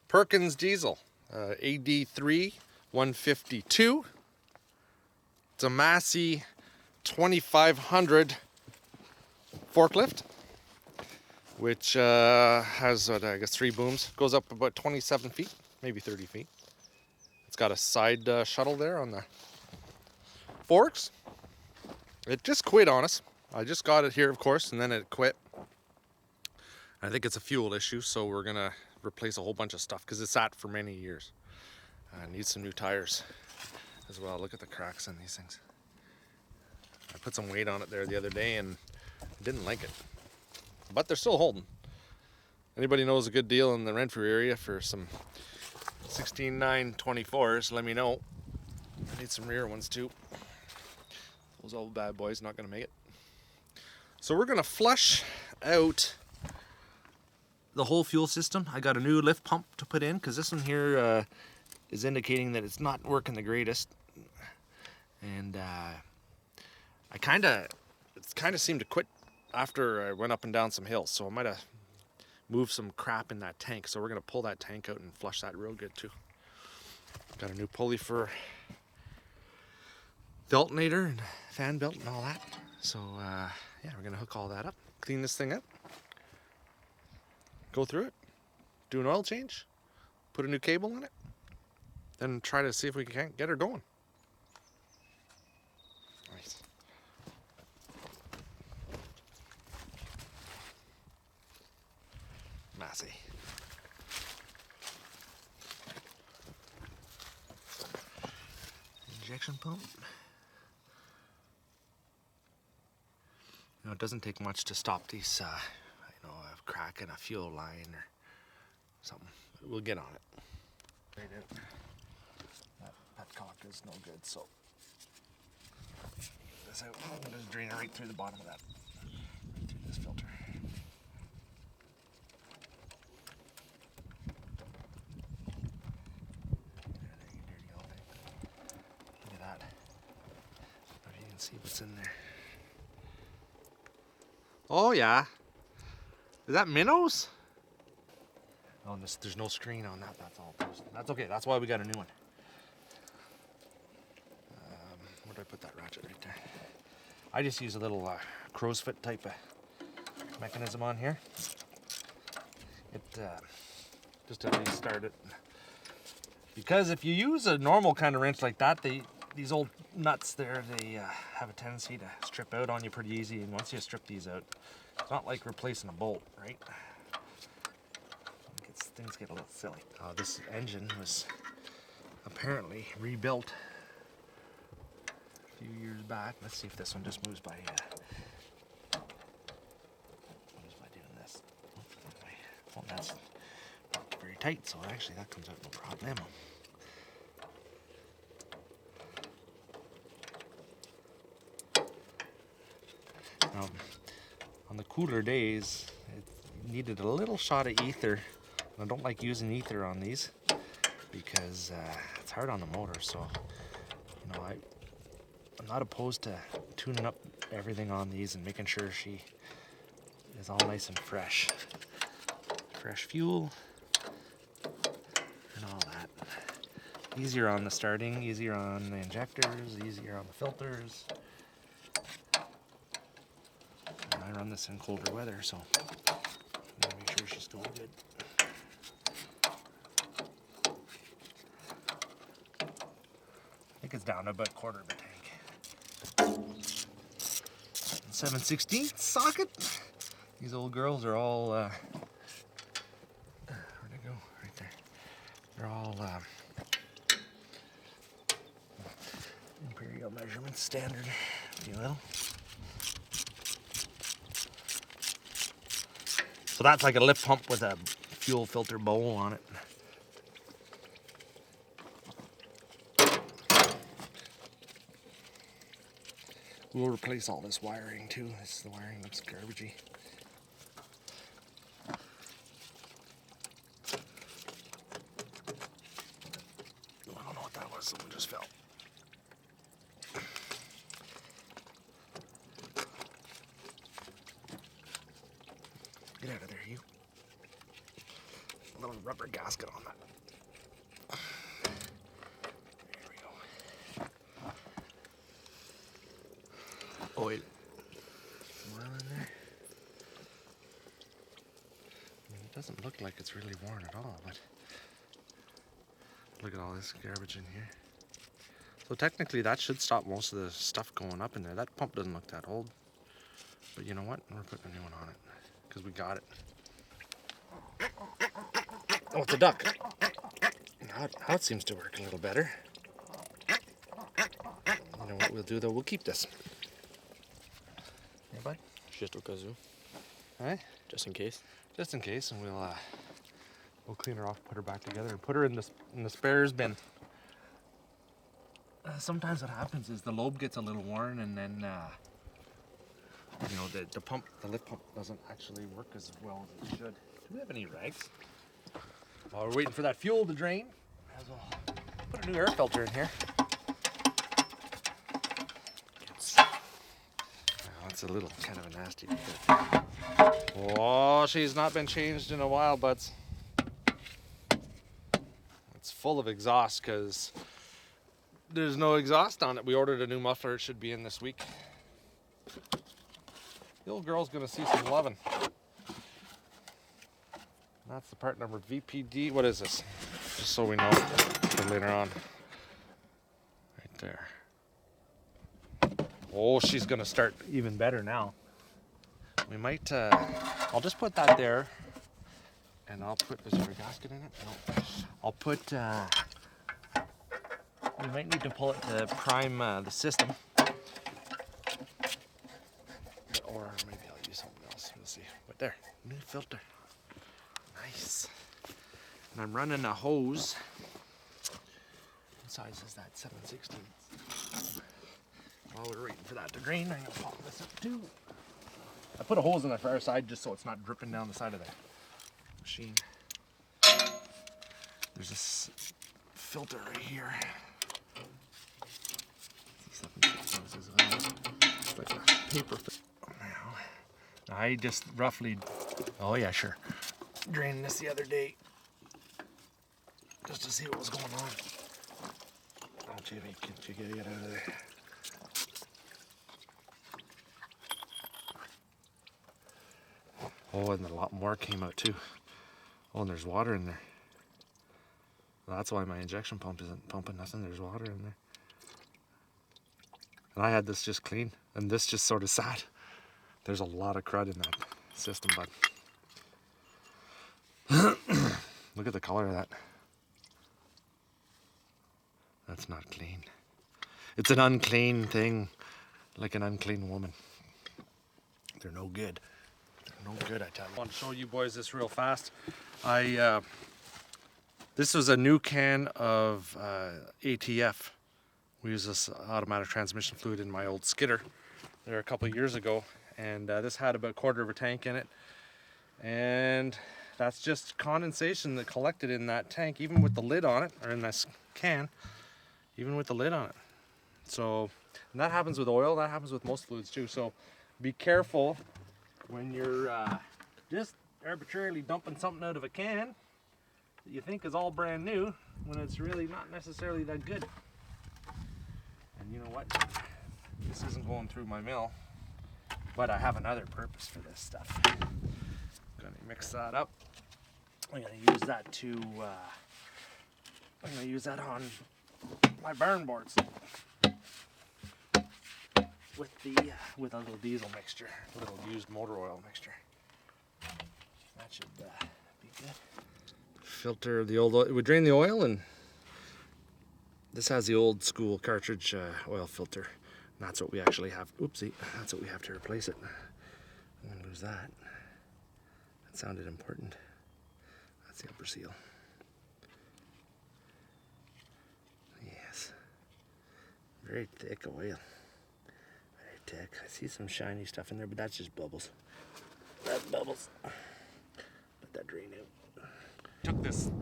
Perkins diesel, AD3 152. It's a Massey 2500 forklift, which has, I guess, 3 booms. Goes up about 27 feet, maybe 30 feet. It's got a side shuttle there on the forks. It just quit on us. I just got it here, of course, and then it quit. I think it's a fuel issue, so we're gonna replace a whole bunch of stuff because it's sat for many years. Needs some new tires as well. Look at the cracks on these things. I put some weight on it there the other day and didn't like it, but they're still holding. Anybody knows a good deal in the Renfrew area for some 16.924s, let me know. I need some rear ones too. Those old bad boys not gonna make it. So we're gonna flush out the whole fuel system. I got a new lift pump to put in because this one here is indicating that it's not working the greatest, and it kind of seemed to quit after I went up and down some hills, so I might have moved some crap in that tank. So we're gonna pull that tank out and flush that real good too. Got a new pulley for the alternator and fan belt and all that. So yeah, we're gonna hook all that up, clean this thing up, go through it, do an oil change, put a new cable in it, then try to see if we can't get her going. Nice. Massey. Injection pump. You know, it doesn't take much to stop these, you know, a crack in a fuel line or something. We'll get on it. Right out. That cock is no good, so this out. I'm gonna just drain it right through the bottom of that, right through this filter. Look at that. I don't know if you can see what's in there. Oh yeah. Is that minnows? Oh, there's no screen on that. That's all. That's okay. That's why we got a new one. Where did I put that ratchet? Right there. I just use a little crow's foot type of mechanism on here. It just to restart it. Because if you use a normal kind of wrench like that, these old nuts there, they have a tendency to strip out on you pretty easy. And once you strip these out, it's not like replacing a bolt, right? Things get a little silly. This engine was apparently rebuilt a few years back. Let's see if this one just moves by. Moves by doing this. Well, that's not very tight, so actually that comes out no problem. Now, on the cooler days, it needed a little shot of ether. I don't like using ether on these because it's hard on the motor, so you know, I'm not opposed to tuning up everything on these and making sure she is all nice and fresh. Fresh fuel and all that. Easier on the starting, easier on the injectors, easier on the filters. And I run this in colder weather, so I'm gonna make sure she's going good. I think it's down to about a quarter of a tank. 7/16 socket. These old girls are all, where'd it go? Right there. They're all imperial measurements, standard, if you will. So that's like a lift pump with a fuel filter bowl on it. We'll replace all this wiring too. The wiring looks garbagey. I don't know what that was, someone just fell. Get out of there, you. A little rubber gasket on that. There we go. Oil. Oil in there. I mean, it doesn't look like it's really worn at all, but look at all this garbage in here. So technically that should stop most of the stuff going up in there. That pump doesn't look that old. But you know what? We're putting a new one on it because we got it. Oh, it's a duck. Now it seems to work a little better. You know what we'll do though? We'll keep this. Yeah, bud? Just au cas où. Alright? Just in case. Just in case, and we'll clean her off, put her back together, and put her in the spares bin. Sometimes what happens is the lobe gets a little worn, and then you know, the lift pump doesn't actually work as well as it should. Do we have any rags? While we're waiting for that fuel to drain, as well put a new air filter in here. That's a little kind of a nasty bit. Oh, she's not been changed in a while, buds. It's full of exhaust because there's no exhaust on it. We ordered a new muffler. It should be in this week. The old girl's gonna see some loving. That's the part number VPD. What is this? Just so we know for later on. Right there. Oh, she's gonna start even better now. We might, I'll just put that there. And I'll put, is there a gasket in it? No. I'll put, we might need to pull it to prime the system. Or maybe I'll use something else. We'll see. But there, new filter. Nice. And I'm running a hose. What size is that? 7/16. While we're waiting for that to drain, I'm gonna pop this up too. I put a hose on the far side just so it's not dripping down the side of the machine. There's this filter right here. It's like a paper filter. Now, I just roughly, oh yeah, sure, drained this the other day just to see what was going on. Oh, Jimmy, can't you get it out of there? Oh, and a lot more came out too. Oh, and there's water in there. Well, that's why my injection pump isn't pumping nothing. There's water in there. And I had this just clean, and this just sort of sat. There's a lot of crud in that system, bud. Look at the color of that. That's not clean. It's an unclean thing, like an unclean woman. They're no good. They're no good, I tell you. I want to show you boys this real fast. This was a new can of ATF. We use this automatic transmission fluid in my old skidder there a couple of years ago, and this had about a quarter of a tank in it, and that's just condensation that collected in that tank, even with the lid on it, or in this can, even with the lid on it. So, and that happens with oil, that happens with most fluids too, so be careful when you're just arbitrarily dumping something out of a can that you think is all brand new when it's really not necessarily that good. And you know what? This isn't going through my mill, but I have another purpose for this stuff. I'm gonna mix that up. I'm gonna use that to, I'm gonna use that on my barn boards with a little diesel mixture, a little used motor oil mixture. That should be good. Filter the old oil. We drain the oil, and this has the old school cartridge oil filter. And that's what we actually have. Oopsie, that's what we have to replace it. I'm gonna lose that. That sounded important. That's the upper seal. Yes. Very thick oil. Very thick. I see some shiny stuff in there, but that's just bubbles. That's bubbles. Let that drain out.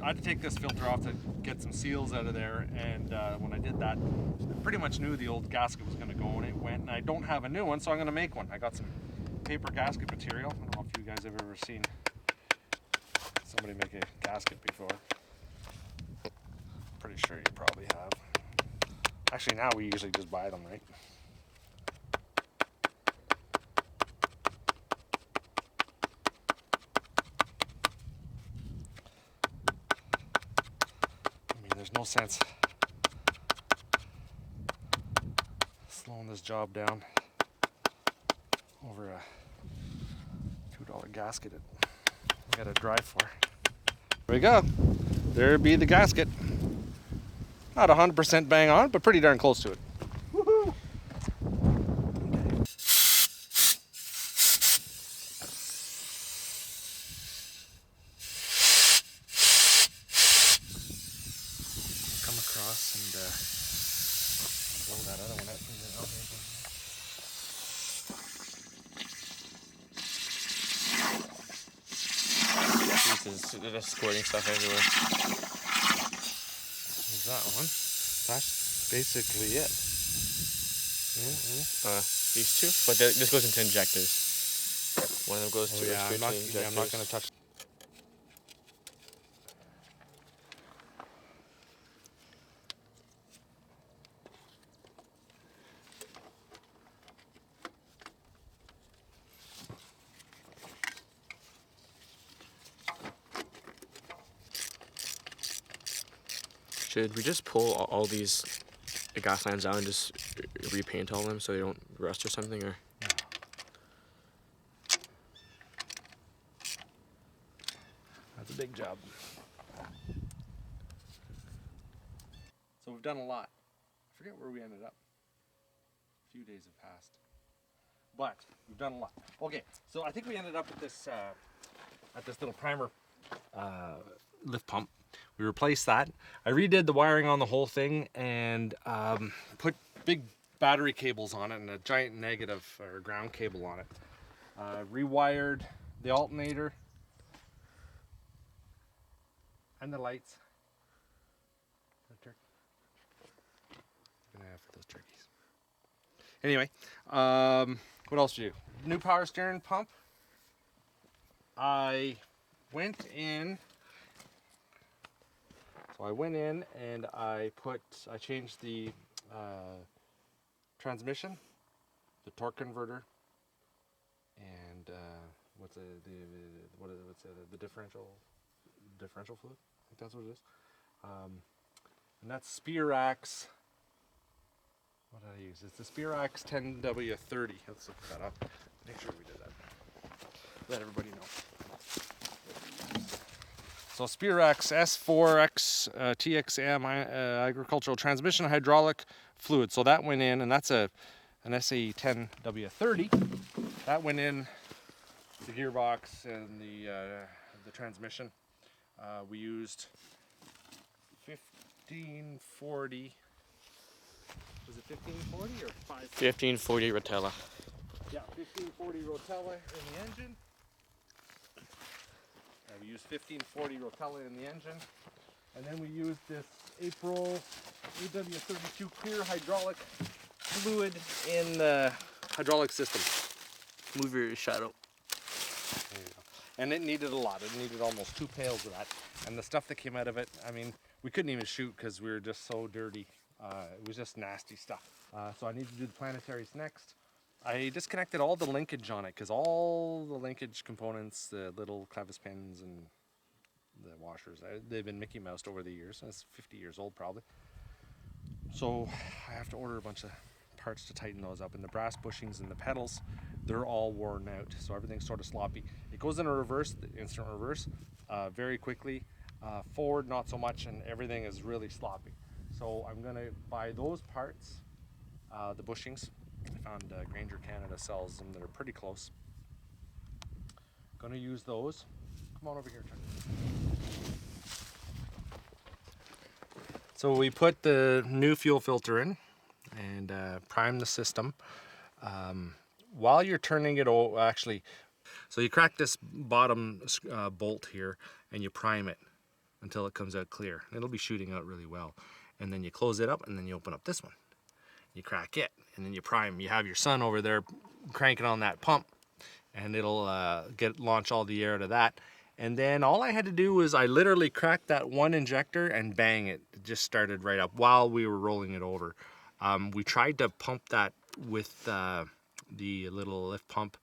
I had to take this filter off to get some seals out of there, and when I did that, I pretty much knew the old gasket was going to go, and it went, and I don't have a new one, so I'm going to make one. I got some paper gasket material. I don't know if you guys have ever seen some somebody make a gasket before. Pretty sure you probably have. Actually, now we usually just buy them, right? I mean, there's no sense slowing this job down over a $2 gasket I got to drive for. There we go. There be the gasket. Not 100% bang on, but pretty darn close to it. Woohoo! Come across and blow that other one out. This is just squirting stuff everywhere. There's that one. That's basically it. These two, but this goes into injectors. One of them goes to straight to the injectors. I'm not going to touch. Should we just pull all these gas lines out and just repaint all of them so they don't rust or something? Or That's a big job. So we've done a lot. I forget where we ended up. A few days have passed. But we've done a lot. Okay, so I think we ended up at this little primer lift pump. We replaced that. I redid the wiring on the whole thing and put big battery cables on it and a giant negative or ground cable on it. Rewired the alternator and the lights. Gonna have for those turkeys. Anyway, what else do you do? New power steering pump. I went in and I changed the transmission, the torque converter, and what's the differential fluid? I think that's what it is. And that's Spearax. What did I use? It's the Spearax 10W30. Let's look that up. Make sure we did that. Let everybody know. So Spearax S4X TXM agricultural transmission hydraulic fluid. So that went in, and that's an SAE 10W30. That went in the gearbox and the transmission. We used 1540. Was it 1540 or 1540 Rotella. Yeah, 1540 Rotella in the engine. We used 1540 Rotella in the engine. And then we used this April AW32 clear hydraulic fluid in the hydraulic system. Move your shadow. There you go. And it needed a lot. It needed almost 2 pails of that. And the stuff that came out of it, I mean, we couldn't even shoot because we were just so dirty. It was just nasty stuff. So I need to do the planetaries next. I disconnected all the linkage on it because all the linkage components, the little clevis pins and the washers, they've been Mickey Moused over the years. It's 50 years old probably. So I have to order a bunch of parts to tighten those up. And the brass bushings and the pedals, they're all worn out. So everything's sort of sloppy. It goes in a reverse, the instant reverse, very quickly. Forward, not so much, and everything is really sloppy. So I'm gonna buy those parts, the bushings. I found Granger Canada sells them that are pretty close. Gonna use those. Come on over here, Chuck. So we put the new fuel filter in and prime the system. While you're turning it over, actually, so you crack this bottom bolt here and you prime it until it comes out clear. It'll be shooting out really well. And then you close it up and then you open up this one. You crack it and then you prime. You have your son over there cranking on that pump and it'll launch all the air to that. And then all I had to do was I literally cracked that one injector and bang, it just started right up while we were rolling it over. We tried to pump that with the little lift pump,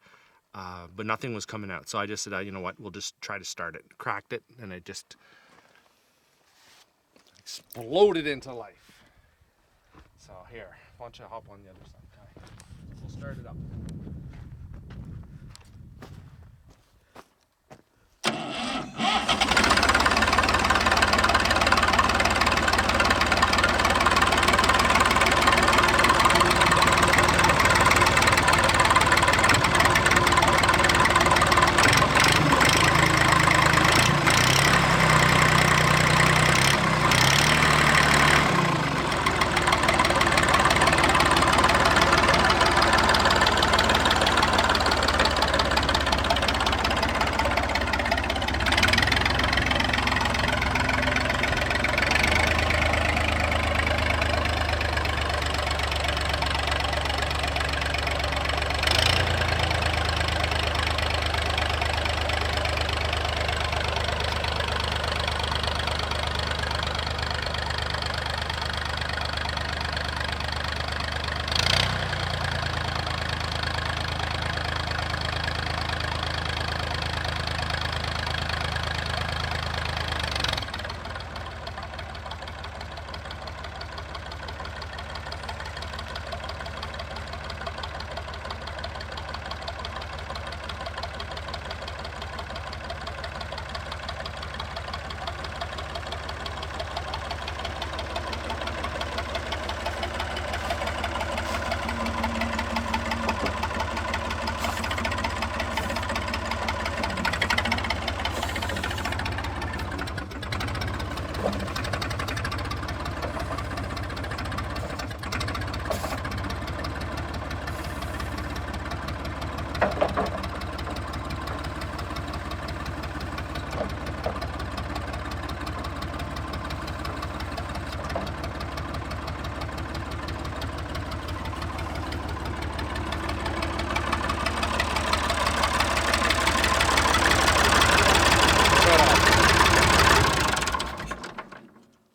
but nothing was coming out. So I just said, you know what, we'll just try to start it. Cracked it, and it just exploded into life. So here, why don't you hop on the other side, Kai? We'll start it up.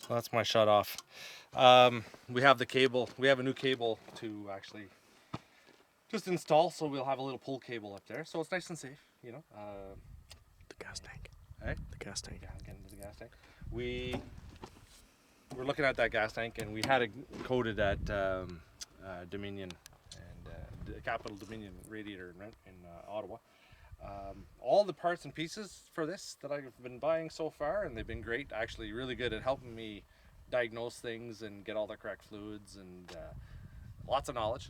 That's my shut off. We have the cable. We have a new cable to actually just install, so we'll have a little pull cable up there, so it's nice and safe, you know. The gas tank. Hey? The gas tank. Yeah, I'm getting to the gas tank. We were looking at that gas tank, and we had it coated at Dominion and Capital Dominion Radiator in Ottawa. All the parts and pieces for this that I've been buying so far, and they've been great, actually really good at helping me diagnose things and get all the correct fluids, and lots of knowledge.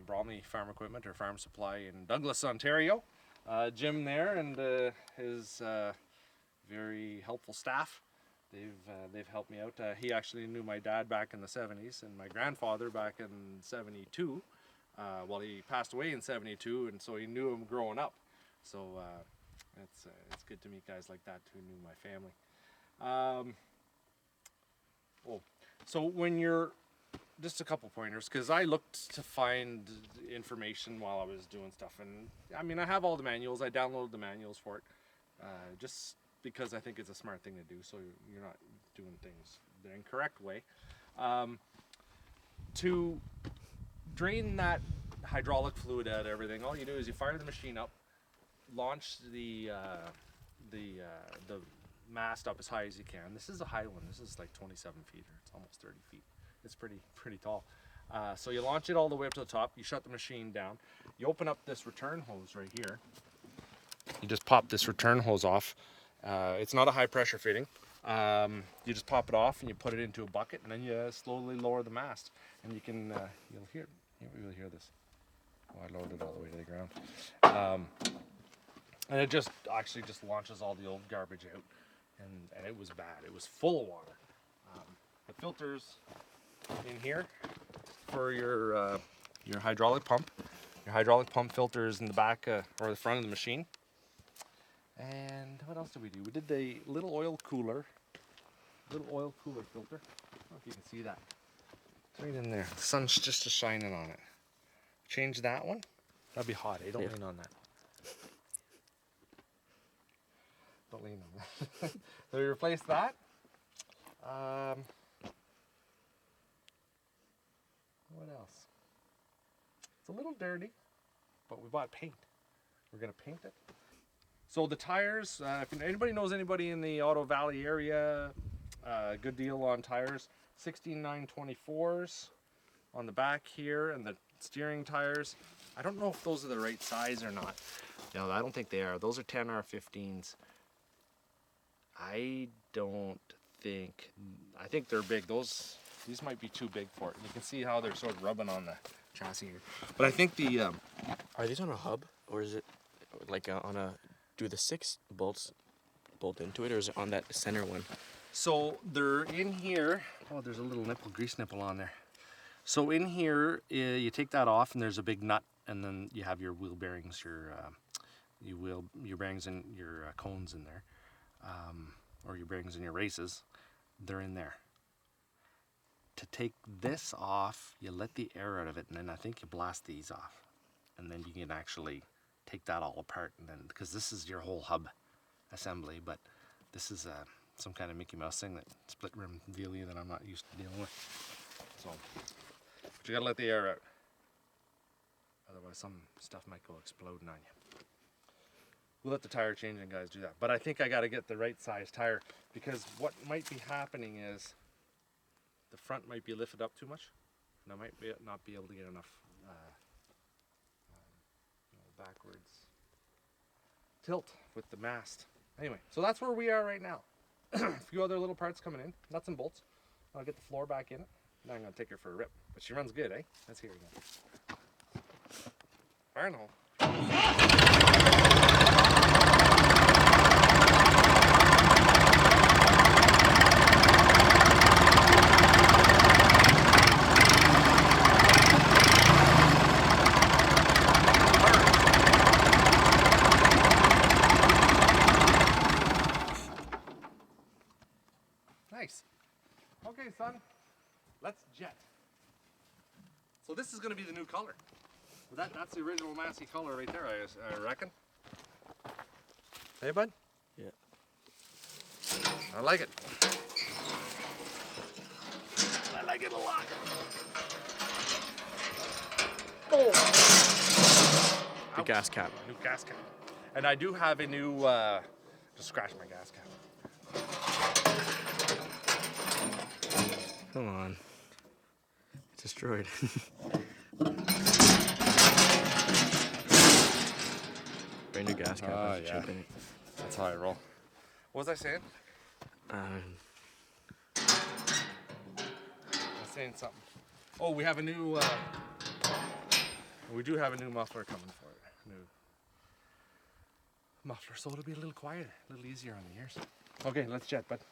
Bromley Farm Equipment or Farm Supply in Douglas, Ontario. Jim there and his very helpful staff. They've helped me out. He actually knew my dad back in the 70s and my grandfather back in 72. Well, he passed away in 72, and so he knew him growing up. So it's good to meet guys like that who knew my family. So when you're, just a couple pointers, because I looked to find information while I was doing stuff, and I mean, I have all the manuals. I downloaded the manuals for it, just because I think it's a smart thing to do, so you're not doing things the incorrect way. To drain that hydraulic fluid out of everything, all you do is you fire the machine up, launch the mast up as high as you can. This is a high one. This is like 27 feet, or it's almost 30 feet. It's pretty tall. So you launch it all the way up to the top. You shut the machine down. You open up this return hose right here. You just pop this return hose off. It's not a high pressure fitting. You just pop it off and you put it into a bucket, and then you slowly lower the mast. And you can, you'll hear this. Oh, I lowered it all the way to the ground. And it just actually just launches all the old garbage out. And it was bad. It was full of water. The filters in here for your hydraulic pump. Your hydraulic pump filter is in the back or the front of the machine. And what else did we do? We did the little oil cooler filter. I don't know if you can see that. It's right in there. The sun's just shining on it. Change that one. That'd be hot. Don't lean on that. Don't lean on that. So we replaced that. What else? It's a little dirty, but we bought paint. We're gonna paint it. So the tires, if anybody knows anybody in the Auto Valley area, good deal on tires. 16.924s on the back here, and the steering tires. I don't know if those are the right size or not. No, I don't think they are. Those are 10R15s. I think they're big. These might be too big for it. You can see how they're sort of rubbing on the chassis here. But I think the Are these on a hub, or is it like on a? Do the 6 bolts bolt into it, or is it on that center one? so they're in here. Oh, there's a little grease nipple on there. So in here, you take that off, and there's a big nut, and then you have your wheel bearings, your bearings and your cones in there, or your bearings and your races. They're in there. To take this off, you let the air out of it, and then I think you blast these off, and then you can actually take that all apart, and then because this is your whole hub assembly, but this is some kind of Mickey Mouse thing, that split rim dealie that I'm not used to dealing with. So, but you gotta let the air out, otherwise some stuff might go exploding on you. We'll let the tire changing guys do that, but I think I got to get the right size tire, because what might be happening is the front might be lifted up too much, and I might not be able to get enough backwards tilt with the mast. Anyway, so that's where we are right now. A few other little parts coming in, nuts and bolts. I'll get the floor back in it. Now I'm gonna take her for a rip, but she runs good, eh? Let's hear it again. Iron hole. Nice. Okay, son, let's jet. So this is going to be the new color. That's the original Massey color right there, I reckon. Hey, bud? Yeah. I like it. I like it a lot. Oh! The gas cap. New gas cap. And I do have a new, just scratch my gas cap. Come on. It's destroyed. Brand new gas cap. Has a chip in it. That's how I roll. What was I saying? I was saying something. Oh, we have a new, we do have a new muffler coming for it. New muffler, so it'll be a little quieter, a little easier on the ears. Okay, let's jet, bud.